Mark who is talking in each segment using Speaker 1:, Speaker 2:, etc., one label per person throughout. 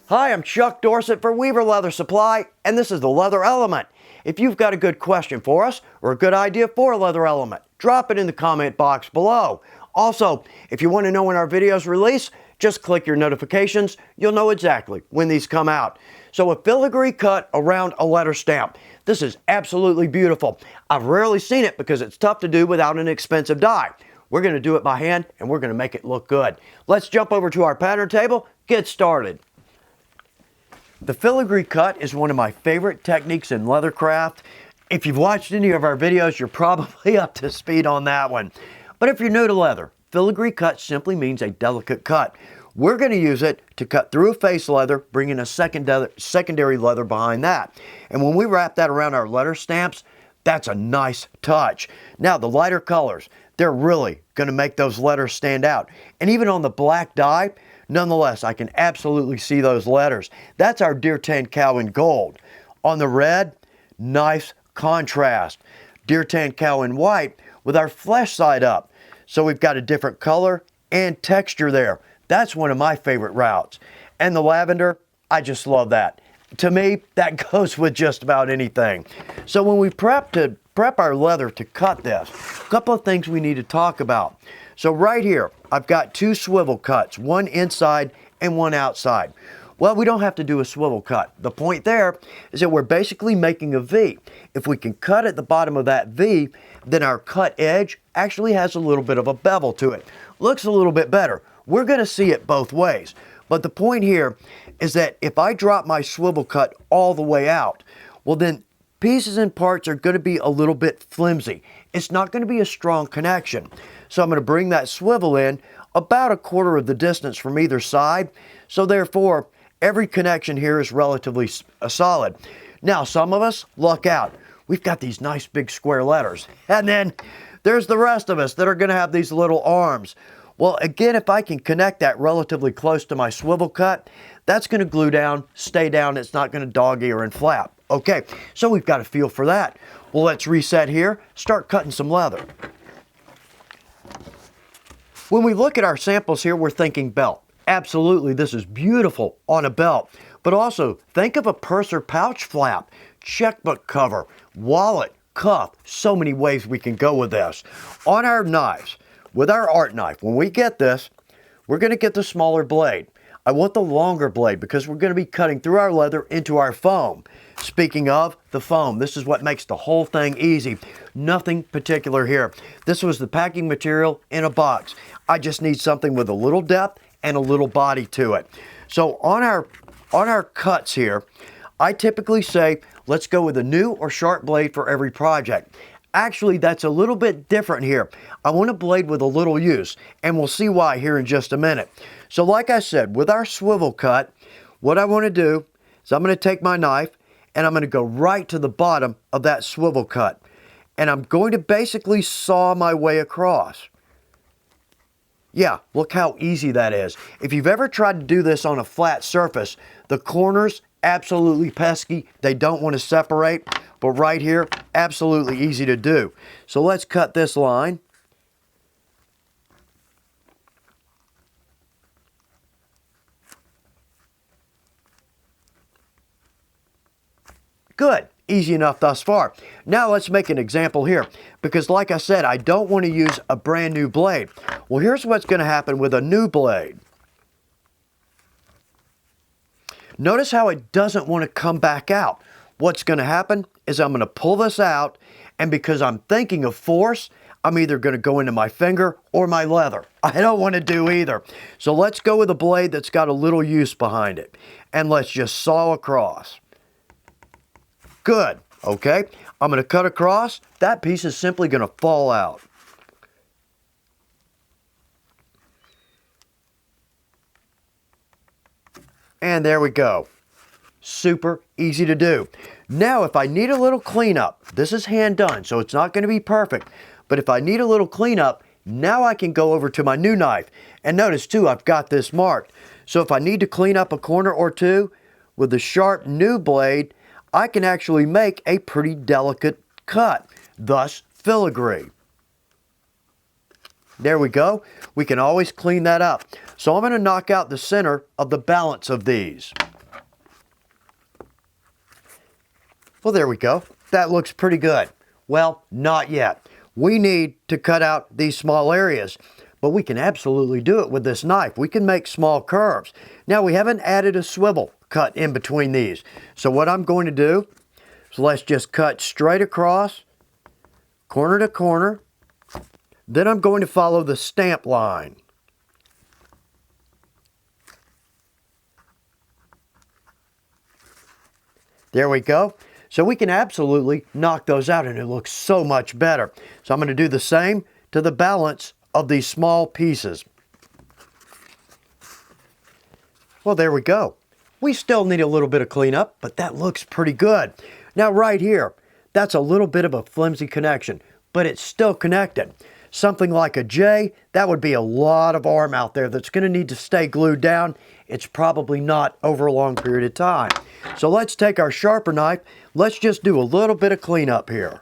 Speaker 1: Hi, I'm Chuck Dorsett for Weaver Leather Supply, and this is the Leather Element. If you've got a good question for us or a good idea for a leather element, drop it in the comment box below. Also, if you want to know when our videos release, just click your notifications. You'll know exactly when these come out. So a filigree cut around a letter stamp. This is absolutely beautiful. I've rarely seen it because it's tough to do without an expensive die. We're going to do it by hand and we're going to make it look good. Let's jump over to our pattern table, get started. The filigree cut is one of my favorite techniques in leathercraft. If you've watched any of our videos, you're probably up to speed on that one. But if you're new to leather, filigree cut simply means a delicate cut. We're going to use it to cut through a face leather, bringing a secondary leather behind that. And when we wrap that around our letter stamps, that's a nice touch. Now, the lighter colors, they're really going to make those letters stand out. And even on the black dye, nonetheless, I can absolutely see those letters. That's our Deer Tan Cow in gold. On the red, nice contrast. Deer Tan Cow in white with our flesh side up. So we've got a different color and texture there. That's one of my favorite routes. And the lavender, I just love that. To me, that goes with just about anything. So when we prep our leather to cut this, a couple of things we need to talk about. So right here, I've got two swivel cuts, one inside and one outside. Well, we don't have to do a swivel cut. The point there is that we're basically making a V. If we can cut at the bottom of that V, then our cut edge actually has a little bit of a bevel to it. Looks a little bit better. We're going to see it both ways. But the point here is that if I drop my swivel cut all the way out, well then pieces and parts are going to be a little bit flimsy. It's not going to be a strong connection. So I'm going to bring that swivel in about a quarter of the distance from either side. So therefore, every connection here is relatively solid. Now, some of us luck out. We've got these nice big square letters. And then there's the rest of us that are going to have these little arms. Well, again, if I can connect that relatively close to my swivel cut, that's going to glue down, stay down. It's not going to dog ear and flap. Okay, so we've got a feel for that. Well, let's reset here, start cutting some leather. When we look at our samples here, we're thinking belt. Absolutely, this is beautiful on a belt. But also, think of a purse or pouch flap, checkbook cover, wallet, cuff. So many ways we can go with this. On our knives, with our art knife, when we get this, we're going to get the smaller blade. I want the longer blade because we're going to be cutting through our leather into our foam. Speaking of the foam, this is what makes the whole thing easy. Nothing particular here. This was the packing material in a box. I just need something with a little depth and a little body to it. So on our cuts here, I typically say, let's go with a new or sharp blade for every project. Actually, that's a little bit different here. I want a blade with a little use, and we'll see why here in just a minute. So like I said, with our swivel cut, what I want to do is I'm going to take my knife and I'm going to go right to the bottom of that swivel cut. And I'm going to basically saw my way across. Yeah, look how easy that is. If you've ever tried to do this on a flat surface, the corners, absolutely pesky. They don't want to separate. But right here, absolutely easy to do. So let's cut this line. Good. Easy enough thus far. Now let's make an example here. Because like I said, I don't want to use a brand new blade. Well, here's what's going to happen with a new blade. Notice how it doesn't want to come back out. What's going to happen is I'm going to pull this out, and because I'm thinking of force, I'm either going to go into my finger or my leather. I don't want to do either. So let's go with a blade that's got a little use behind it. And let's just saw across. Good. Okay. I'm going to cut across. That piece is simply going to fall out. And there we go. Super easy to do. Now, if I need a little cleanup, this is hand done, so it's not going to be perfect. But if I need a little cleanup, now I can go over to my new knife. And notice too, I've got this marked. So if I need to clean up a corner or two with the sharp new blade, I can actually make a pretty delicate cut, thus filigree. There we go. We can always clean that up. So I'm going to knock out the center of the balance of these. Well, there we go. That looks pretty good. Well, not yet. We need to cut out these small areas, but we can absolutely do it with this knife. We can make small curves. Now, we haven't added a swivel cut in between these. So what I'm going to do is let's just cut straight across, corner to corner. Then I'm going to follow the stamp line. There we go. So we can absolutely knock those out and it looks so much better. So I'm going to do the same to the balance of these small pieces. Well, there we go. We still need a little bit of cleanup, but that looks pretty good. Now right here, that's a little bit of a flimsy connection, but it's still connected. Something like a J, that would be a lot of arm out there that's going to need to stay glued down. It's probably not over a long period of time. So let's take our sharper knife. Let's just do a little bit of cleanup here.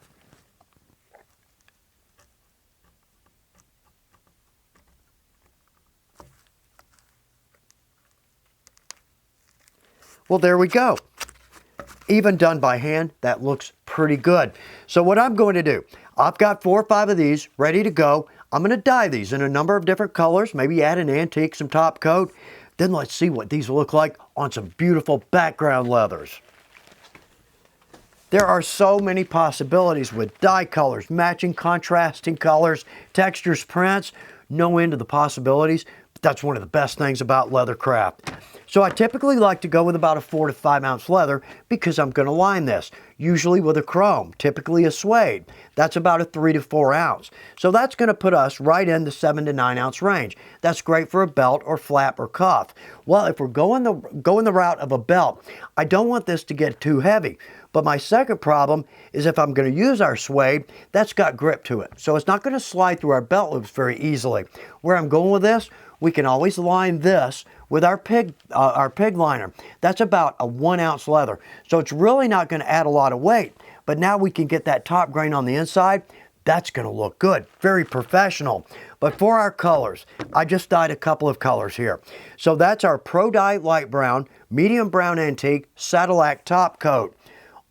Speaker 1: Well, there we go. Even done by hand, that looks pretty good. So what I'm going to do, I've got 4 or 5 of these ready to go. I'm going to dye these in a number of different colors, maybe add an antique, some top coat. Then let's see what these look like on some beautiful background leathers. There are so many possibilities with dye colors, matching contrasting colors, textures, prints, no end to the possibilities. But that's one of the best things about leather craft. So I typically like to go with about a 4 to 5 ounce leather because I'm going to line this, usually with a chrome, typically a suede. That's about a 3 to 4 ounce. So that's going to put us right in the 7 to 9 ounce range. That's great for a belt or flap or cuff. Well, if we're going the route of a belt, I don't want this to get too heavy. But my second problem is if I'm going to use our suede, that's got grip to it. So it's not going to slide through our belt loops very easily. Where I'm going with this, we can always line this with our pig liner. That's about a 1 ounce leather. So it's really not going to add a lot of weight. But now we can get that top grain on the inside. That's going to look good. Very professional. But for our colors, I just dyed a couple of colors here. So that's our Pro Dye Light Brown, Medium Brown Antique, Sadillac top coat.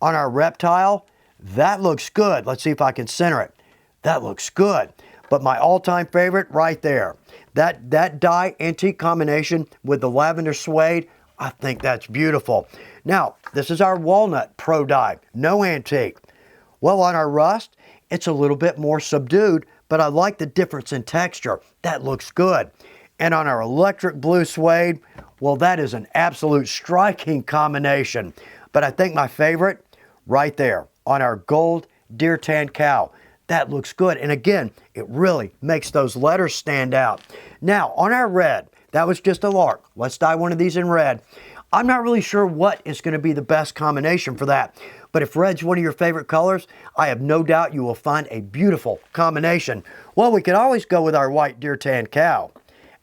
Speaker 1: On our Reptile, that looks good. Let's see if I can center it. That looks good. But my all-time favorite right there, that dye antique combination with the lavender suede, I think that's beautiful. Now, this is our Walnut Pro Dye, no antique. Well, on our Rust, it's a little bit more subdued, but I like the difference in texture. That looks good. And on our Electric Blue Suede, well, that is an absolute striking combination. But I think my favorite, right there, on our Gold Deer Tan Cow. That looks good. And again, it really makes those letters stand out. Now, on our red, that was just a lark. Let's dye one of these in red. I'm not really sure what is going to be the best combination for that. But if red's one of your favorite colors, I have no doubt you will find a beautiful combination. Well, we could always go with our White Deer Tan Cow.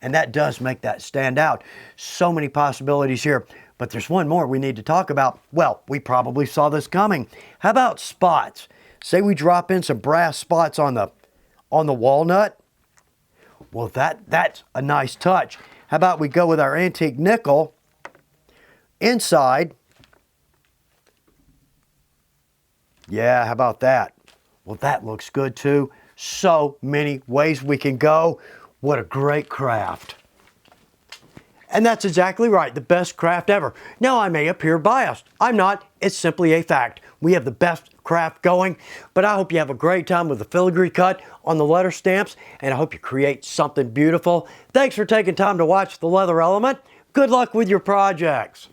Speaker 1: And that does make that stand out. So many possibilities here. But there's one more we need to talk about. Well, we probably saw this coming. How about spots? Say we drop in some brass spots on the walnut. Well, that's a nice touch. How about we go with our antique nickel inside? Yeah, how about that? Well, that looks good too. So many ways we can go. What a great craft. And that's exactly right, the best craft ever. Now, I may appear biased. I'm not. It's simply a fact. We have the best craft going, but I hope you have a great time with the Filigree Cut on the letter stamps, and I hope you create something beautiful. Thanks for taking time to watch The Leather Element. Good luck with your projects.